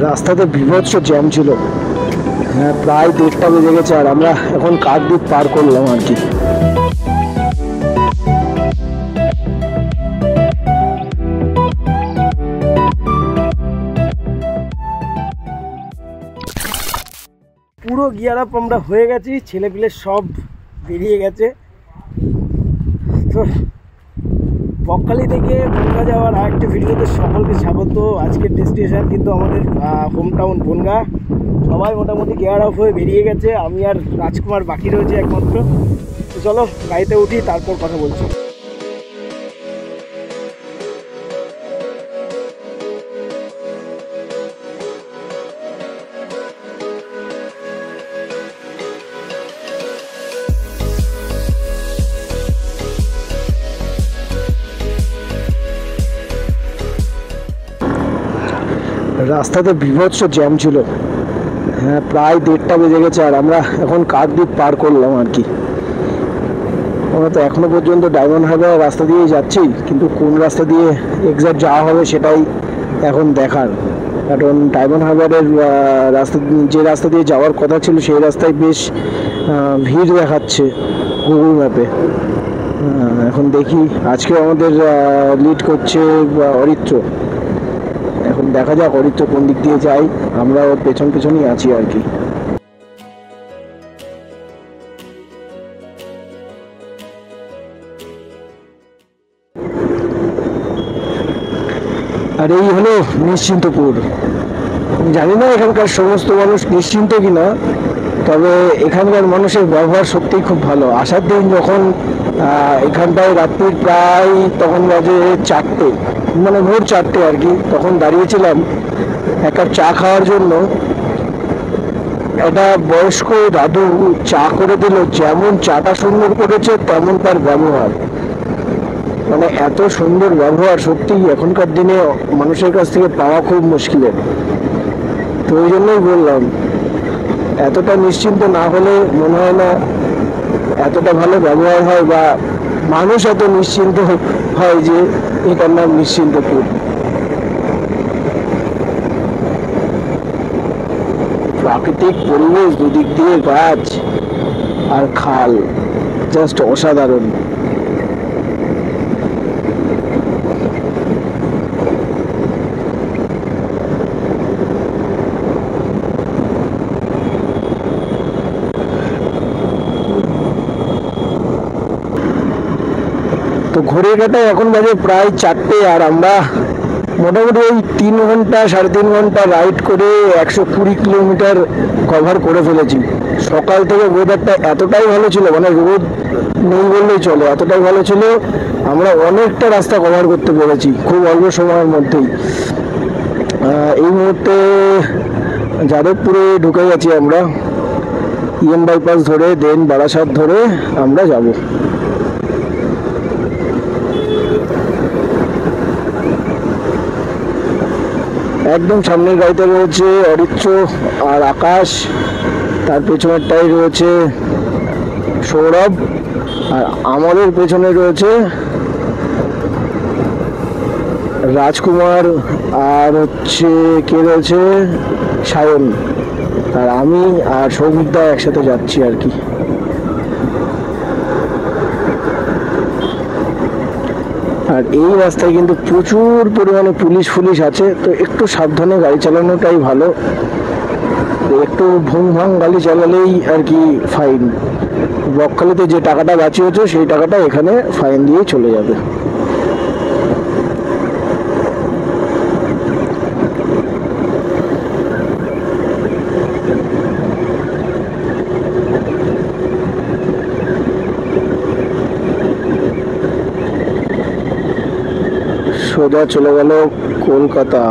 রাস্তাতে বিভৎস জ্যাম ছিল। হ্যাঁ, প্রায় 1:30টা বেজে গেছে আর আমরা এখন কাকদ্বীপ পার করলাম আর কি। পুরো গিয়ার আপ আমরা হয়ে গেছি, ছেলেপিলে সব বেরিয়ে গেছে। তো বকখালি থেকে বনগাঁ যাওয়ার আরেকটা ভিডিওতে সকলকে স্বাগত। আজকের ডেস্টিনেশন কিন্তু আমাদের হোম টাউন বনগাঁ। সবাই মোটামুটি গিয়ার আপ হয়ে বেরিয়ে গেছে, আমি আর রাজকুমার বাকি রয়েছে একমাত্র। তো চলো গাড়িতে উঠি, তারপর কথা বলছি। রাস্তাতে বিভৎস জ্যাম ছিল। হ্যাঁ, প্রায় 1:30টা বেজে গেছে আর আমরা এখন কাকদ্বীপ পার করলাম আর কি। আমরা তো এখনো পর্যন্ত ডায়মন্ড হারবার রাস্তা দিয়েই যাচ্ছি, কিন্তু কোন রাস্তা দিয়ে এক্সাক্ট যাওয়া হবে সেটাই এখন দেখার। কারণ ডায়মন্ড হারবারের যে রাস্তা দিয়ে যাওয়ার কথা ছিল সেই রাস্তায় বেশ ভিড় দেখাচ্ছে গুগল ম্যাপে। এখন দেখি, আজকে আমাদের লিড করছে অরিত্র। এখন দেখা যাক অরিত্র কোন দিক দিয়ে যাই, আমরা ওর পেছন পেছনই আছি আর কি। আর এই হলো নিশ্চিন্তপুর। জানি না এখানকার সমস্ত মানুষ নিশ্চিন্ত কিনা, তবে এখানকার মানুষের ব্যবহার সত্যিই খুব ভালো। আসার দিন যখন এখানটায় রাত্রির প্রায় তখন বাজে 4টে, মানে ভোর 4টে আর কি, তখন দাঁড়িয়েছিলাম এক কাপ চা খাওয়ার জন্য। একটা বয়স্ক দাদু চা করে দিল, যেমন চাটা সুন্দর করেছে তেমন তার ব্যবহার, মানে এত সুন্দর ব্যবহার সত্যি এখনকার দিনে মানুষের কাছ থেকে পাওয়া খুব মুশকিলের। তো ওই জন্যই বললাম, এতটা নিশ্চিন্ত না হলে মনে হয় না এতটা ভালো ব্যবহার হয় বা মানুষ এত নিশ্চিন্ত হয় যে এটার নাম নিশ্চিন্তপুর। প্রাকৃতিক পরিবেশ, দুদিক দিয়ে গাছ আর খাল, জাস্ট অসাধারণ। তো ঘড়ির কাটায় এখন বাজে প্রায় 4টে আর আমরা মোটামুটি ওই 3 ঘন্টা 3.5 ঘন্টা রাইড করে 120 কিলোমিটার কভার করে ফেলেছি। সকাল থেকে ওয়েদারটা এতটাই ভালো ছিল, মানে রোদ নেই বললেই চলে, এতটাই ভালো ছিল। আমরা অনেকটা রাস্তা কভার করতে পেরেছি খুব অল্প সময়ের মধ্যেই। এই মুহূর্তে যাদবপুরে ঢুকে গেছি আমরা, ইএম বাইপাস ধরে দেন বারাসাত ধরে আমরা যাব। একদম সামনের গাড়িতে রয়েছে অরিত্র আর আকাশ, তার পেছনেরটাই রয়েছে সৌরভ, আর আমাদের পেছনে রয়েছে রাজকুমার, আর হচ্ছে কে রয়েছে সায়ন, আর আমি আর সৌমিকদা একসাথে যাচ্ছি আর কি। আর এই রাস্তায় কিন্তু প্রচুর পরিমাণে পুলিশ আছে, তো একটু সাবধানে গাড়ি চালানোটাই ভালো। একটু ভুং ভাং গাড়ি চালালেই আর কি ফাইন। বকখালিতে যে টাকাটা বাঁচিয়েছে সেই টাকাটা এখানে ফাইন দিয়ে চলে যাবে। সোজা চলে গেল কলকাতা।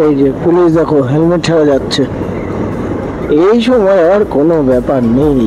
এই যে পুলিশ দেখো হেলমেট ছাড়া যাচ্ছে। এই সময় আর কোনো ব্যাপার নেই।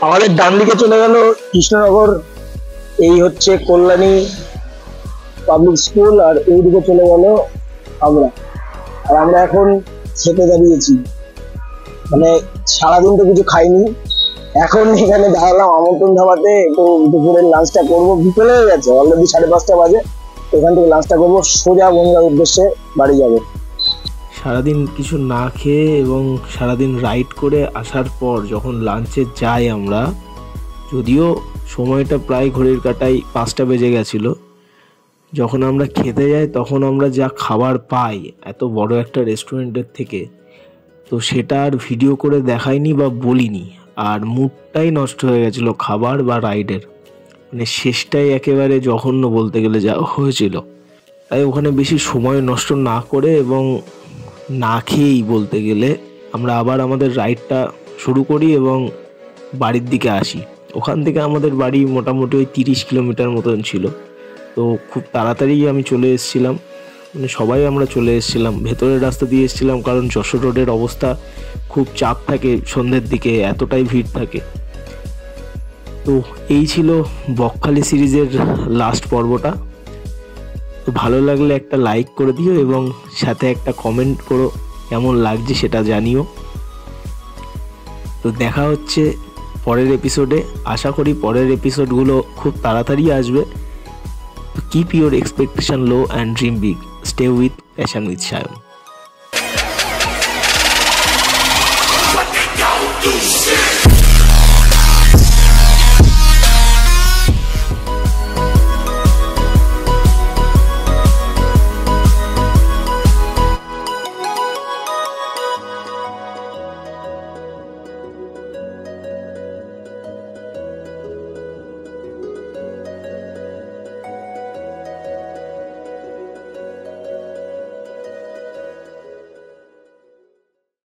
আমাদের ডান দিকে চলে গেল কৃষ্ণনগর, এই হচ্ছে কল্যাণী পাবলিক স্কুল, আর এইদিকে চলে গেল আমরা। আর আমরা এখন খেতে দাঁড়িয়েছি, মানে সারাদিন তো কিছু খাইনি, এখন এখানে দাঁড়ালাম আমন্ত্রণ ধাবাতে, একটু দুপুরের লাঞ্চটা করবো। বিকেল হয়ে গেছে, অলরেডি 5:30 বাজে। এখান থেকে লাঞ্চটা করবো, সোজা বন্ধুর উদ্দেশ্যে বাড়ি যাবো। সারাদিন কিছু না খেয়ে এবং সারাদিন রাইড করে আসার পর যখন লাঞ্চে যাই আমরা, যদিও সময়টা প্রায় ঘড়ির কাঁটায় 5টা বেজে গেছিলো, যখন আমরা খেতে যাই তখন আমরা যা খাবার পাই এত বড় একটা রেস্টুরেন্টের থেকে, তো সেটা আর ভিডিও করে দেখাইনি বা বলিনি। আর মুডটাই নষ্ট হয়ে গেছিলো খাবার বা রাইডের, মানে শেষটাই একেবারে জঘন্য বলতে গেলে যা হয়েছিল। তাই ওখানে বেশি সময় নষ্ট না করে এবং না খেয়েই বলতে গেলে আমরা আবার আমাদের রাইডটা শুরু করি এবং বাড়ির দিকে আসি। ওখান থেকে আমাদের বাড়ি মোটামুটি ওই 30 কিলোমিটার মতন ছিল। তো খুব তাড়াতাড়ি আমি চলে এসেছিলাম, মানে সবাই আমরা চলে এসেছিলাম, ভেতরের রাস্তা দিয়ে এসেছিলাম, কারণ যশোর রোডের অবস্থা খুব চাপ থাকে সন্ধ্যের দিকে, এতটাই ভিড় থাকে। তো এই ছিল বকখালি সিরিজের লাস্ট পর্বটা। তো ভালো লাগলে একটা লাইক করে দিও এবং সাথে একটা কমেন্ট করো, কেমন লাগছে সেটা জানিও। তো দেখা হচ্ছে পরের এপিসোডে। আশা করি পরের এপিসোডগুলো খুব তাড়াতাড়ি আসবে। তো keep your expectation low and dream big. Stay with passion with Sayan.